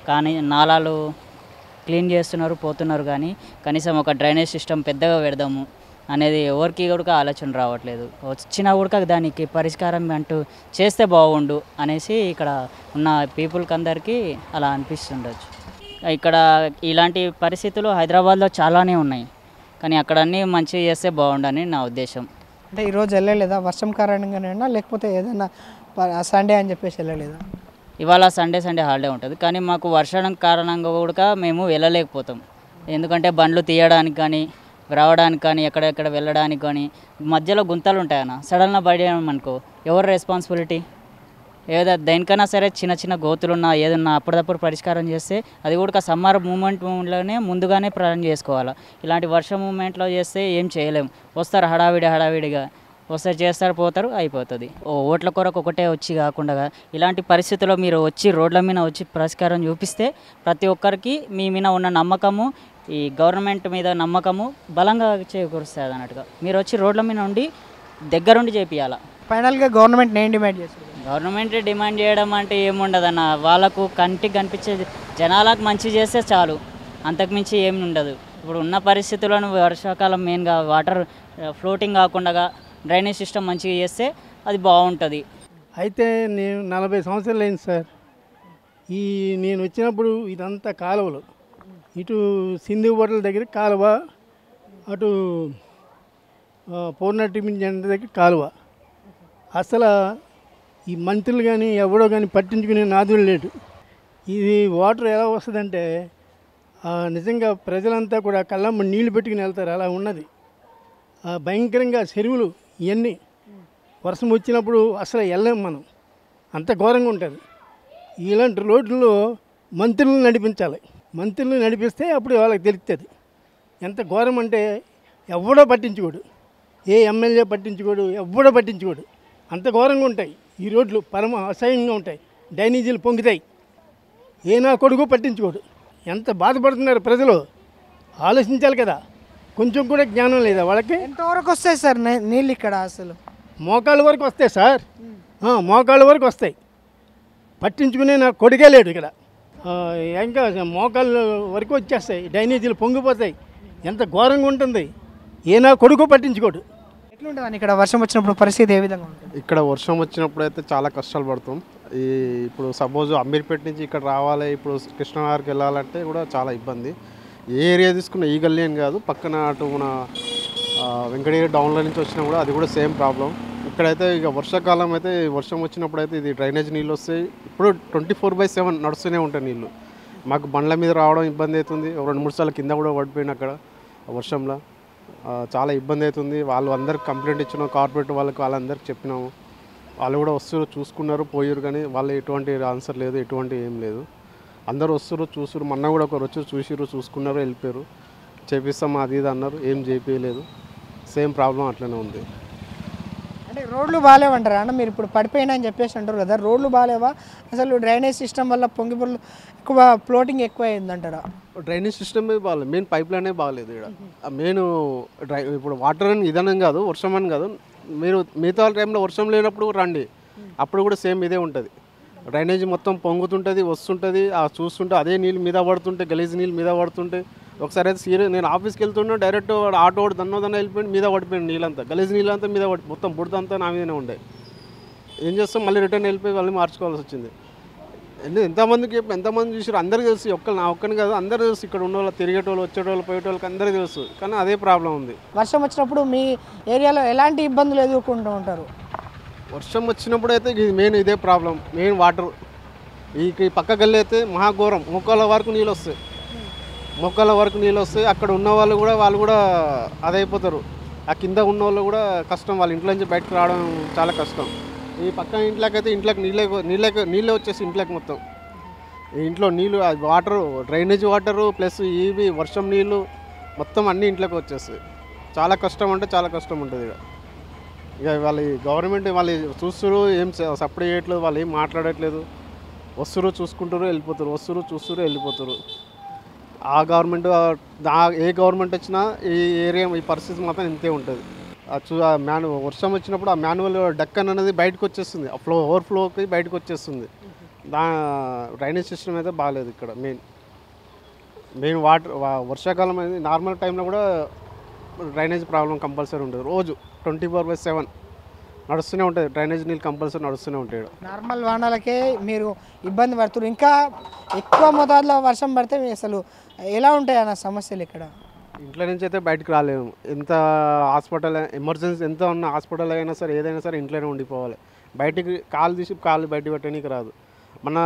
Speaker 14: కానీ నాలాలు క్లీన్ చేస్తున్నారు పోతున్నారు, కానీ కనీసం ఒక డ్రైనేజ్ సిస్టమ్ పెద్దగా పెడదాము అనేది ఎవరికి కూడా ఆలోచన రావట్లేదు. వచ్చినా కూడా దానికి పరిష్కారం అంటూ చేస్తే బాగుండు అనేసి ఇక్కడ ఉన్న పీపుల్కి అందరికీ అలా అనిపిస్తుండొచ్చు. ఇక్కడ ఇలాంటి పరిస్థితులు హైదరాబాద్లో చాలానే ఉన్నాయి, కానీ అక్కడ అన్నీ మంచిగా చేస్తే బాగుండని నా ఉద్దేశం.
Speaker 1: అంటే ఈరోజు వెళ్ళలేదా వర్షం కారణంగానేనా లేకపోతే ఏదైనా సండే అని చెప్పేసి వెళ్ళలేదా?
Speaker 14: ఇవాళ సండే హాలిడే ఉంటుంది, కానీ మాకు వర్షం కారణంగా కూడా మేము వెళ్ళలేకపోతాం. ఎందుకంటే బండ్లు తీయడానికి కానీ రావడానికి కానీ ఎక్కడెక్కడ వెళ్ళడానికి కానీ మధ్యలో గుంతలు ఉంటాయన్న. సడన్గా పడేయమనుకో ఎవరు రెస్పాన్సిబిలిటీ? ఏదో దేనికైనా సరే చిన్న చిన్న గోతులున్నా ఏదన్నా అప్పటిదప్పుడు పరిష్కారం చేస్తే అది కూడా సమ్మర్ మూమెంట్లోనే ముందుగానే ప్లాన్ చేసుకోవాలి. ఇలాంటి వర్షం మూమెంట్లో చేస్తే ఏం చేయలేము. వస్తారు హడావిడిగా వస్తారు, చేస్తారు, పోతారు, అయిపోతుంది. ఓట్ల కొరకు ఒకటే వచ్చి కాకుండా ఇలాంటి పరిస్థితుల్లో మీరు వచ్చి రోడ్ల మీద వచ్చి పరిష్కారం చూపిస్తే ప్రతి ఒక్కరికి మీ మీద ఉన్న నమ్మకము, ఈ గవర్నమెంట్ మీద నమ్మకము బలంగా చేకూరుస్తుంది అన్నట్టుగా. మీరు వచ్చి రోడ్ల మీద ఉండి దగ్గరుండి చేపియాలి.
Speaker 1: ఫైనల్గా గవర్నమెంట్ నేను డిమాండ్ చేస్తాను.
Speaker 14: గవర్నమెంట్ డిమాండ్ చేయడం అంటే ఏముండదన్న, వాళ్ళకు కంటికి కనిపించే జనాలకు మంచి చేస్తే చాలు, అంతకుమించి ఏమి ఉండదు. ఇప్పుడు ఉన్న పరిస్థితులను వర్షాకాలం మెయిన్గా వాటర్ ఫ్లోటింగ్ కాకుండా డ్రైనేజ్ సిస్టమ్ మంచిగా చేస్తే అది బాగుంటుంది.
Speaker 15: అయితే నేను 40 సంవత్సరాలు అయింది సార్. నేను వచ్చినప్పుడు ఇదంతా కాలువలు, ఇటు సింధు బోటల దగ్గర కాలువ, అటు పూర్ణ టిఫిన్ సెంటర్ దగ్గర కాలువ. అసలు ఈ మంత్రులు కానీ ఎవడో కానీ పట్టించుకునే నాదులు లేడు. ఇది వాటర్ ఎలా వస్తుందంటే నిజంగా ప్రజలంతా కూడా కళ్ళమ్మ నీళ్లు పెట్టుకుని వెళ్తారు, అలా ఉన్నది. భయంకరంగా చెరువులు ఇవన్నీ వర్షం వచ్చినప్పుడు అసలు వెళ్ళలేము మనం, అంత ఘోరంగా ఉంటుంది. ఇలాంటి రోడ్లలో మంత్రులను నడిపించాలి. మంత్రులను నడిపిస్తే అప్పుడు వాళ్ళకి తెలుస్తుంది ఎంత ఘోరం అంటే. ఎవడో పట్టించుకోడు, ఏ ఎమ్మెల్యే పట్టించుకోడు, ఎవడో పట్టించుకోడు. అంత ఘోరంగా ఉంటాయి ఈ రోడ్లు, పరమ అసహ్యంగా ఉంటాయి. డ్రైనేజీలు పొంగుతాయి, ఏ నా కొడుకు పట్టించుకోడు. ఎంత బాధపడుతున్నారు ప్రజలు ఆలోచించాలి కదా. కొంచెం కూడా జ్ఞానం లేదా వాళ్ళకి?
Speaker 1: ఎంతవరకు వస్తాయి సార్ నీళ్ళు ఇక్కడ? అసలు
Speaker 15: మోకాళ్ళ వరకు వస్తాయి సార్, మోకాళ్ళ వరకు వస్తాయి. పట్టించుకునే నా కొడుకే లేడు ఇక్కడ. ఇంకా మోకాళ్ళ వరకు వచ్చేస్తాయి, డ్రైనేజీలు పొంగిపోతాయి. ఎంత ఘోరంగా ఉంటుంది, ఏ నా కొడుకు పట్టించుకోడు.
Speaker 1: ఎట్లుంటుంది ఇక్కడ వర్షం వచ్చినప్పుడు పరిస్థితి ఏ విధంగా ఉంటుంది?
Speaker 16: ఇక్కడ వర్షం వచ్చినప్పుడు అయితే చాలా కష్టాలు పడతాం. ఇప్పుడు సపోజ్ అమీర్పేట నుంచి ఇక్కడ రావాలి, ఇప్పుడు కృష్ణనగర్కి వెళ్ళాలంటే కూడా చాలా ఇబ్బంది. ఏ ఏరియా తీసుకున్న ఈ గల్లీ అని కాదు, పక్కన అటు మన వెంకటగిరి డౌన్లో నుంచి వచ్చినా కూడా అది కూడా సేమ్ ప్రాబ్లం. ఇక్కడైతే ఇక వర్షాకాలం అయితే వర్షం వచ్చినప్పుడు అయితే ఇది డ్రైనేజ్ నీళ్ళు వస్తాయి. ఇప్పుడు 24/7 నడుస్తూనే ఉంటాయి నీళ్ళు. మాకు బండ్ల మీద రావడం ఇబ్బంది అవుతుంది. 2-3 సార్లు కింద కూడా పడిపోయిన అక్కడ వర్షంలో చాలా ఇబ్బంది అవుతుంది. వాళ్ళు అందరికి కంప్లైంట్ ఇచ్చినాం, కార్పొరేట్ వాళ్ళందరికి చెప్పినాము. వాళ్ళు కూడా వస్తారు, చూసుకున్నారు, పోయారు, కానీ వాళ్ళు ఎటువంటి ఆన్సర్ లేదు, ఎటువంటి ఏం లేదు. అందరూ వస్తారు, చూసారు. మొన్న కూడా ఒకరు వచ్చి చూసిరు, చూసుకున్నారు, వెళ్ళిపోయారు. చేపిస్తాం అది ఇది అన్నారు, ఏం చేపించలేదు. సేమ్ ప్రాబ్లం అట్లనే ఉంది.
Speaker 1: అంటే రోడ్లు బాగాలేవంటారా అన్న? మీరు ఇప్పుడు పడిపోయినా అని చెప్పేసి అంటారు కదా, రోడ్లు బాగాలేవా? అసలు డ్రైనేజ్ సిస్టమ్ వల్ల పొంగిపొర్లు ఎక్కువ, ఫ్లోటింగ్ ఎక్కువ అయిందంటారా?
Speaker 16: డ్రైనేజ్ సిస్టమ్ బాగాలేదు, మెయిన్ పైప్ లైనే బాగాలేదు ఇక్కడ. మెయిన్ ఇప్పుడు వాటర్ అని ఇదనం కాదు, వర్షం అని కాదు. మీరు మిగతా టైంలో వర్షం లేనప్పుడు రండి, అప్పుడు కూడా సేమ్ ఇదే ఉంటుంది. డ్రైనేజ్ మొత్తం పొంగుతుంటుంది, వస్తుంటుంది. చూస్తుంటే అదే నీళ్ళు మీద పడుతుంటే, గలీజ్ నీళ్ళు మీద పడుతుంటే. ఒకసారి అయితే సీరియస్, నేను ఆఫీస్కి వెళ్తున్నా, డైరెక్ట్ ఆటో దన్న వెళ్ళిపోయింది, మీద పడిపోయింది నీళ్ళంతా, గలీజ్ నీళ్ళంతా మీద పడి మొత్తం బుడదంతా నా మీదనే ఉండే. ఏం చేస్తాం, మళ్ళీ రిటర్న్ వెళ్ళిపోయి మళ్ళీ మార్చుకోవాల్సి వచ్చింది. ఎంతమంది చూసారు, అందరికీ తెలుసు. నా ఒక్కని కాదు, అందరూ తెలుసు. ఇక్కడ ఉన్న వాళ్ళు, తిరిగేటోళ్ళు, వచ్చేటోళ్ళు, పోయేటోళ్ళకి అందరికీ తెలుసు. కానీ అదే ప్రాబ్లం ఉంది.
Speaker 1: వర్షం వచ్చినప్పుడు మీ ఏరియాలో ఎలాంటి ఇబ్బందులు ఎదుర్కొంటూ ఉంటారు?
Speaker 16: వర్షం వచ్చినప్పుడు అయితే మెయిన్ ఇదే ప్రాబ్లం, మెయిన్ వాటర్. ఈ పక్క గల్లి అయితే మహాఘోరం, మోకాళ్ళ వరకు నీళ్ళు వస్తాయి. మొక్కల వరకు నీళ్ళు వస్తాయి. అక్కడ ఉన్న వాళ్ళు కూడా అదైపోతారు. ఆ కింద ఉన్న వాళ్ళు కూడా కష్టం, వాళ్ళ ఇంట్లో నుంచి బయటకు రావడం చాలా కష్టం. ఈ పక్క ఇంట్లోకైతే ఇంట్లోకి నీళ్ళే వచ్చేసి ఇంట్లోకి మొత్తం. ఈ ఇంట్లో నీళ్ళు, వాటరు, డ్రైనేజ్ వాటరు ప్లస్ ఇవి వర్షం నీళ్ళు మొత్తం అన్నీ ఇంట్లోకి వచ్చేస్తాయి. చాలా కష్టం అంటే చాలా కష్టం ఉంటుంది ఇక్కడ. ఇక వాళ్ళ గవర్నమెంట్ వాళ్ళు చూస్తున్నారు, ఏం సపోర్ట్ చేయట్లేదు, వాళ్ళు ఏం మాట్లాడట్లేదు. వస్తురు చూసుకుంటారు వెళ్ళిపోతారు, వస్తురు చూస్తురు వెళ్ళిపోతారు. ఆ గవర్నమెంట్ ఏ గవర్నమెంట్ వచ్చినా ఈ ఏరియా ఈ పరిస్థితి మాత్రం ఇంతే ఉంటుంది. వర్షం వచ్చినప్పుడు ఆ మాన్యువల్ డక్కన్ అనేది బయటకు వచ్చేస్తుంది, ఆ ఓవర్ఫ్లోకి బయటకు వచ్చేస్తుంది. డ్రైనేజ్ సిస్టమ్ అయితే బాగాలేదు ఇక్కడ. మెయిన్ వాటర్ వర్షాకాలం అనేది నార్మల్ టైంలో కూడా డ్రైనేజ్ ప్రాబ్లం కంపల్సరీ ఉంటుంది. రోజు 24/7 నడుస్తూనే ఉంటుంది, డ్రైనేజ్ నీళ్ళు కంపల్సరీ నడుస్తూనే ఉంటాయి.
Speaker 1: నార్మల్ వానాలకే మీరు ఇబ్బంది పడుతున్నారు, ఇంకా ఎక్కువ మోతాదులో వర్షం పడితే అసలు ఎలా ఉంటాయి అన్న సమస్యలు ఇక్కడ?
Speaker 16: ఇంట్లో నుంచి అయితే బయటకు రాలేము. ఎంత హాస్పిటల్ ఎమర్జెన్సీ ఎంత ఉన్న హాస్పిటల్ అయినా సరే ఏదైనా సరే ఇంట్లోనే ఉండిపోవాలి. బయటికి కాలు తీసి కాళ్ళు బయట పెట్టడానికి రాదు. మన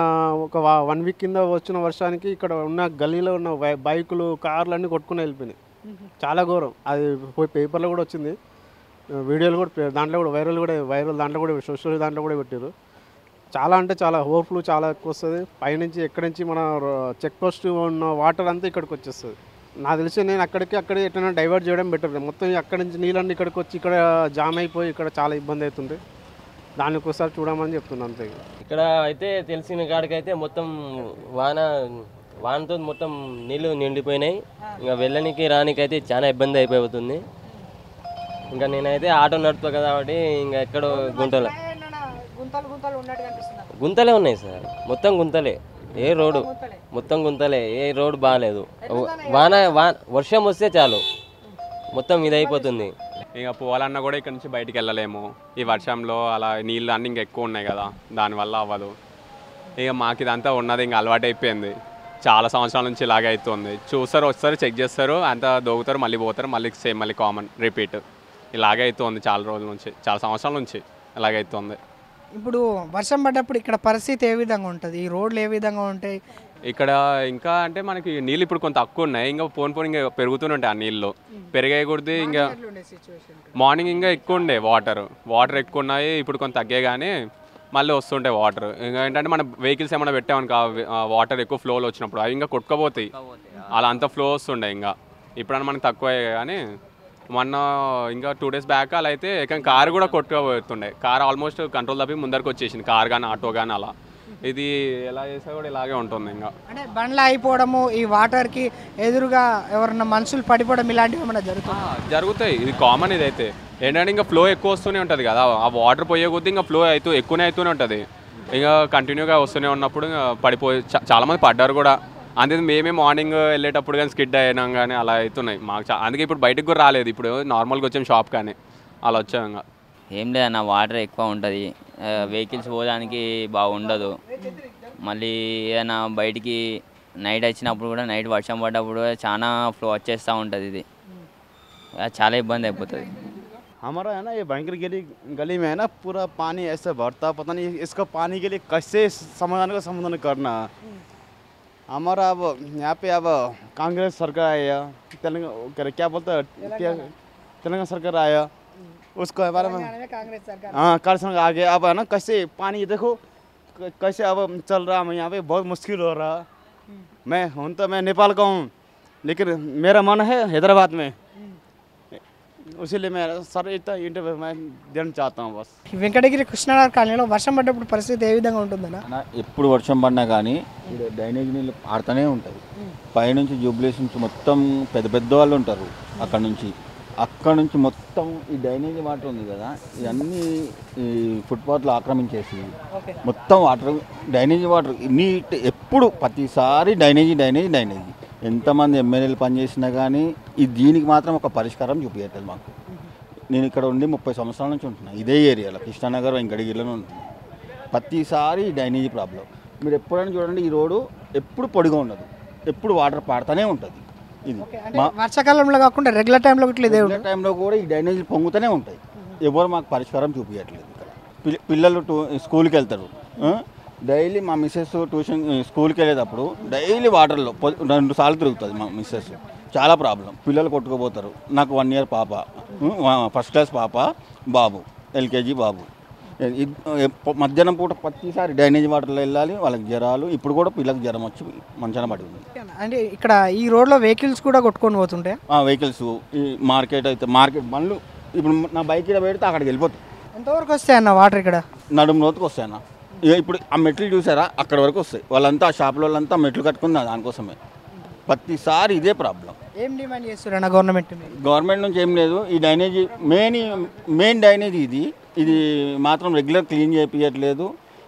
Speaker 16: ఒక 1 వీక్ కింద వచ్చిన వర్షానికి ఇక్కడ ఉన్న గల్లీలో ఉన్న బైకులు కార్లు అన్నీ కొట్టుకుని వెళ్ళిపోయినాయి. చాలా ఘోరం. అది పోయి పేపర్లో కూడా వచ్చింది, వీడియోలు కూడా దాంట్లో కూడా వైరల్ దాంట్లో కూడా సోషల్ దాంట్లో కూడా పెట్టారు. చాలా అంటే చాలా ఓవర్ఫ్లో చాలా ఎక్కువ వస్తుంది. పైనుంచి ఎక్కడి నుంచి మన చెక్ పోస్ట్ ఉన్న వాటర్ అంతా ఇక్కడికి వచ్చేస్తుంది. నాకు తెలిసి నేను అక్కడికి ఎట్లైనా డైవర్ట్ చేయడం బెటర్. మొత్తం అక్కడి నుంచి నీళ్ళన్నీ ఇక్కడికి వచ్చి ఇక్కడ జామ్ అయిపోయి ఇక్కడ చాలా ఇబ్బంది అవుతుంది. దాన్ని ఒకసారి చూడమని చెప్తున్నాను అంతే.
Speaker 17: ఇక్కడ అయితే తెలిసిన కాడికైతే మొత్తం వానతో మొత్తం నీళ్ళు నిండిపోయినాయి. ఇంకా వెళ్ళనికి రానికి అయితే చాలా ఇబ్బంది అయిపోతుంది. ఇంకా నేనైతే ఆటో నడుపుతా కాబట్టి ఇంకా ఎక్కడో గుంతలే ఉన్నాయి సార్, మొత్తం గుంతలే. ఏ రోడ్డు మొత్తం గుంతలే, ఏ రోడ్డు బాగాలేదు. వర్షం వస్తే చాలు మొత్తం ఇదైపోతుంది.
Speaker 18: ఇంకా పోవాలన్నా కూడా ఇక్కడ నుంచి బయటికి వెళ్ళలేము. ఈ వర్షంలో అలా నీళ్ళు అన్నీ ఇంకా ఎక్కువ ఉన్నాయి కదా, దానివల్ల అవ్వదు. ఇక మాకు ఇదంతా ఉన్నది ఇంకా అలవాటు అయిపోయింది. చాలా సంవత్సరాల నుంచి ఇలాగే అవుతుంది. చూస్తారు, వస్తారు, చెక్ చేస్తారు, అంతా దోగుతారు, మళ్ళీ పోతారు, మళ్ళీ సేమ్ మళ్ళీ కామన్ రిపీట్. ఇలాగే అవుతుంది చాలా రోజుల నుంచి, చాలా సంవత్సరాల నుంచి ఇలాగే అవుతుంది.
Speaker 1: ఇప్పుడు వర్షం పడ్డప్పుడు ఇక్కడ పరిస్థితి ఏ విధంగా ఉంటుంది? ఈ రోడ్లు ఏ విధంగా ఉంటాయి
Speaker 18: ఇక్కడ? ఇంకా అంటే మనకి నీళ్ళు ఇప్పుడు కొంత తక్కువ ఉన్నాయి, ఇంకా పోను ఇంకా పెరుగుతూనే ఉంటాయి. ఆ నీళ్ళు పెరిగాయి కొడితే ఇంకా మార్నింగ్ ఇంకా ఎక్కువ ఉండే వాటర్ ఎక్కువ ఉన్నాయి. ఇప్పుడు కొంత తగ్గాయి కానీ మళ్ళీ వస్తుంటాయి వాటర్. ఇంకా ఏంటంటే మన వెహికల్స్ ఏమైనా పెట్టామనుకో వాటర్ ఎక్కువ ఫ్లోలో వచ్చినప్పుడు అవి ఇంకా కొట్టుకుపోతాయి. అలా అంత ఫ్లో వస్తుండే. ఇంకా ఇప్పుడన్నా మనకి తక్కువ కానీ మొన్న ఇంకా 2 days బ్యాక్ అలా అయితే కారు కూడా కొట్టుకుపోతుండే. కారు ఆల్మోస్ట్ కంట్రోల్ తప్పి ముందరికి వచ్చేసింది, కారు కానీ ఆటో కానీ. అలా ఇది ఎలా చేసా కూడా ఇలాగే ఉంటుంది. ఇంకా
Speaker 1: అంటే బండ్లు అయిపోవడము, ఈ వాటర్కి ఎదురుగా ఎవరన్నా మనుషులు పడిపోవడం ఇలాంటివి ఏమైనా
Speaker 18: జరుగుతాయి. ఇది కామన్. ఇదైతే ఏంటంటే ఇంకా ఫ్లో ఎక్కువ వస్తూనే ఉంటుంది కదా, ఆ వాటర్ పోయే కొద్దీ ఇంకా ఫ్లో ఎక్కువనే అవుతూనే ఉంటుంది. ఇంకా కంటిన్యూగా వస్తూనే ఉన్నప్పుడు పడిపోయి చాలామంది పడ్డారు కూడా. అంతే మేమే మార్నింగ్ వెళ్ళేటప్పుడు కానీ స్కిడ్ అయినాం కానీ అలా అవుతున్నాయి మాకు. అందుకే ఇప్పుడు బయటకు కూడా రాలేదు. ఇప్పుడు నార్మల్గా వచ్చాం షాప్ కానీ అలా వచ్చాం. ఇంకా
Speaker 19: ఏం లేదన్న, వాటర్ ఎక్కువ ఉంటుంది, వెహికల్స్ పోవడానికి బాగుండదు. మళ్ళీ ఏదైనా బయటికి నైట్ వచ్చినప్పుడు కూడా, నైట్ వర్షం పడ్డప్పుడు కూడా చాలా ఫ్లో వచ్చేస్తూ ఉంటుంది. ఇది చాలా ఇబ్బంది అయిపోతుంది.
Speaker 20: हमारा है ना ये बैंकर गली में है ना पूरा पानी ऐसे भरता, पता नहीं इसका पानी के लिए कैसे समाधान करना। हमारा अब यहाँ पे अब कांग्रेस सरकार आया, क्या बोलते हैं तेलंगाना सरकार आया, उसको हमारे में हाँ कांग्रेस आ गया. अब है ना कैसे पानी देखो कैसे अब चल रहा है. यहाँ पे बहुत मुश्किल हो रहा. मैं हूँ तो मैं नेपाल का हूँ, लेकिन मेरा मन है हैदराबाद में, उसीलिए मैं सर इतना इंटरव्यू मैं देना चाहता हूँ बस.
Speaker 1: వెంకటగిరి కృష్ణానగర్ కాలనీలో వర్షం పడ్డప్పుడు పరిస్థితి ఏ విధంగా ఉంటుందన్న?
Speaker 21: ఎప్పుడు వర్షం పడినా కానీ డ్రైనేజ్ నీళ్ళు ఆడుతూనే ఉంటాయి. పైనుంచి జూబ్లీస్ నుంచి మొత్తం పెద్ద పెద్ద వాళ్ళు ఉంటారు. అక్కడ నుంచి మొత్తం ఈ డ్రైనేజ్ వాటర్ ఉంది కదా, ఇవన్నీ ఈ ఫుట్పాత్లు ఆక్రమించేసి మొత్తం వాటర్ డ్రైనేజ్ వాటర్ నీట్ ఎప్పుడు ప్రతిసారి డ్రైనేజీ. ఎంతమంది ఎమ్మెల్యేలు పనిచేసినా కానీ దీనికి మాత్రం ఒక పరిష్కారం చూపించట్లేదు మాకు. నేను ఇక్కడ ఉండి 30 సంవత్సరాల నుంచి ఉంటున్నాను ఇదే ఏరియాలో, కృష్ణానగర్ వెంకటగిరిలోనే ఉంటున్నాను. ప్రతిసారి డ్రైనేజీ ప్రాబ్లం. మీరు ఎప్పుడైనా చూడండి, ఈ రోడ్డు ఎప్పుడు పొడిగా ఉండదు, ఎప్పుడు వాటర్ పాడుతూనే ఉంటుంది. ఇది
Speaker 1: వర్షాకాలంలో కాకుండా రెగ్యులర్ టైంలో
Speaker 21: కూడా ఈ డ్రైనేజీలు పొంగుతూనే ఉంటాయి. ఎవరు మాకు పరిష్కారం చూపించట్లేదు. ఇక్కడ పిల్లలు స్కూల్కి వెళ్తారు, డైలీ మా మిస్సెస్ ట్యూషన్ స్కూల్కి వెళ్ళేటప్పుడు డైలీ వాటర్లో 2 సార్లు తిరుగుతుంది మా మిస్సెస్. చాలా ప్రాబ్లం. పిల్లలు కొట్టుకుపోతారు. నాకు 1 year పాప, ఫస్ట్ క్లాస్ పాప, బాబు LKG బాబు. మధ్యాహ్నం పూట ప్రతిసారి డ్రైనేజ్ వాటర్లో వెళ్ళాలి. వాళ్ళకి జ్వరాలు, ఇప్పుడు కూడా పిల్లలకు జ్వరం వచ్చి మంచాన పడి ఉంది.
Speaker 1: అంటే ఇక్కడ ఈ రోడ్లో వెహికల్స్ కూడా కొట్టుకొని పోతుంటాయి.
Speaker 21: వెహికల్స్ ఈ మార్కెట్ అయితే బండ్లు ఇప్పుడు నా బైక్ ఇక్కడ పెడితే అక్కడికి వెళ్ళిపోతుంది.
Speaker 1: ఎంతవరకు వస్తాయి అన్న వాటర్ ఇక్కడ?
Speaker 21: నడుము లోతుకు వస్తాయి అన్న. ఇక ఇప్పుడు ఆ మెట్లు చూసారా అక్కడ వరకు వస్తాయి. వాళ్ళంతా ఆ షాపుల వాళ్ళంతా మెట్లు కట్టుకుంది దానికోసమే. ప్రతిసారి ఇదే ప్రాబ్లం.
Speaker 1: ఏం డిమాండ్ చేస్తారన్న గవర్నమెంట్?
Speaker 21: గవర్నమెంట్ నుంచి ఏం లేదు. ఈ డ్రైనేజీ మెయిన్ డ్రైనేజీ ఇది మాత్రం రెగ్యులర్ క్లీన్ చేయించట్లేదు.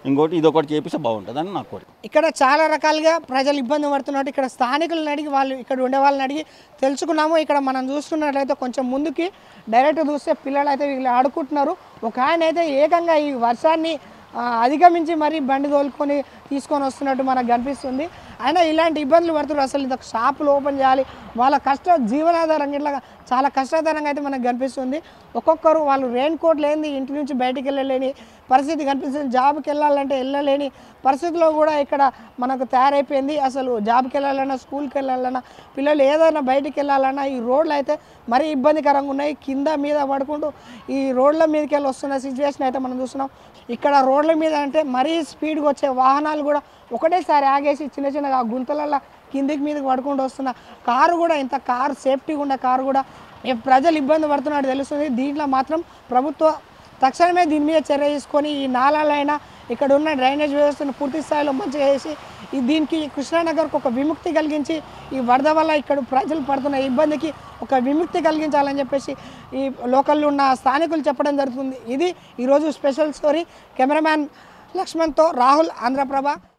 Speaker 21: ఇంకోటి ఇదొకటి చేపిస్తే బాగుంటుందని నాకు కోరిక.
Speaker 1: ఇక్కడ చాలా రకాలుగా ప్రజలు ఇబ్బంది పడుతున్నట్టు ఇక్కడ స్థానికులను అడిగి వాళ్ళు ఇక్కడ ఉండే వాళ్ళని అడిగి తెలుసుకున్నాము. ఇక్కడ మనం చూసుకున్నట్లయితే కొంచెం ముందుకి డైరెక్ట్ చూస్తే పిల్లలు అయితే వీళ్ళు ఆడుకుంటున్నారు. ఒక ఆయన అయితే ఏకంగా ఈ వర్షాన్ని అధిగమించి మరీ బండి తోలుకొని తీసుకొని వస్తున్నట్టు మనకు కనిపిస్తుంది. అయినా ఇలాంటి ఇబ్బందులు పడుతున్నారు. అసలు ఇంత షాపులు ఓపెన్ చేయాలి, వాళ్ళ జీవనాధారం ఇట్లా చాలా కష్టతరంగా అయితే మనకు కనిపిస్తుంది. ఒక్కొక్కరు వాళ్ళు రెయిన్ కోట్ లేని ఇంటి నుంచి బయటికి వెళ్ళలేని పరిస్థితి కనిపిస్తుంది. జాబ్కి వెళ్ళాలంటే వెళ్ళలేని పరిస్థితిలో కూడా ఇక్కడ మనకు తయారైపోయింది. అసలు జాబ్కి వెళ్ళాలన్నా, స్కూల్కి వెళ్ళాలన్నా, పిల్లలు ఏదైనా బయటికి వెళ్ళాలన్నా ఈ రోడ్లు అయితే మరీ ఇబ్బందికరంగా ఉన్నాయి. కింద మీద పడుకుంటూ ఈ రోడ్ల మీదకి వెళ్ళి వస్తున్న సిచ్యువేషన్ అయితే మనం చూస్తున్నాం. ఇక్కడ రోడ్ల మీద అంటే మరీ స్పీడ్గా వచ్చే వాహనాలు కూడా ఒకటేసారి ఆగేసి చిన్న చిన్నగా గుంతలలో కిందికి మీదకి పడుకుంటూ వస్తున్న కారు కూడా, ఇంత కారు సేఫ్టీగా ఉన్న కారు కూడా ప్రజలు ఇబ్బంది పడుతున్నట్టు తెలుస్తుంది. దీంట్లో మాత్రం ప్రభుత్వం తక్షణమే దీని మీద చర్య తీసుకొని ఈ నాలాలైనా ఇక్కడ ఉన్న డ్రైనేజ్ వ్యవస్థను పూర్తి స్థాయిలో మంచిగా చేసి దీనికి కృష్ణానగర్కు ఒక విముక్తి కలిగించి ఈ వరద వల్ల ఇక్కడ ప్రజలు పడుతున్న ఇబ్బందికి ఒక విముక్తి కలిగించాలని చెప్పేసి ఈ లోకల్లో ఉన్న స్థానికులు చెప్పడం జరుగుతుంది. ఇది ఈరోజు స్పెషల్ స్టోరీ. కెమెరామ్యాన్ లక్ష్మణ్తో రాహుల్, ఆంధ్రప్రభ.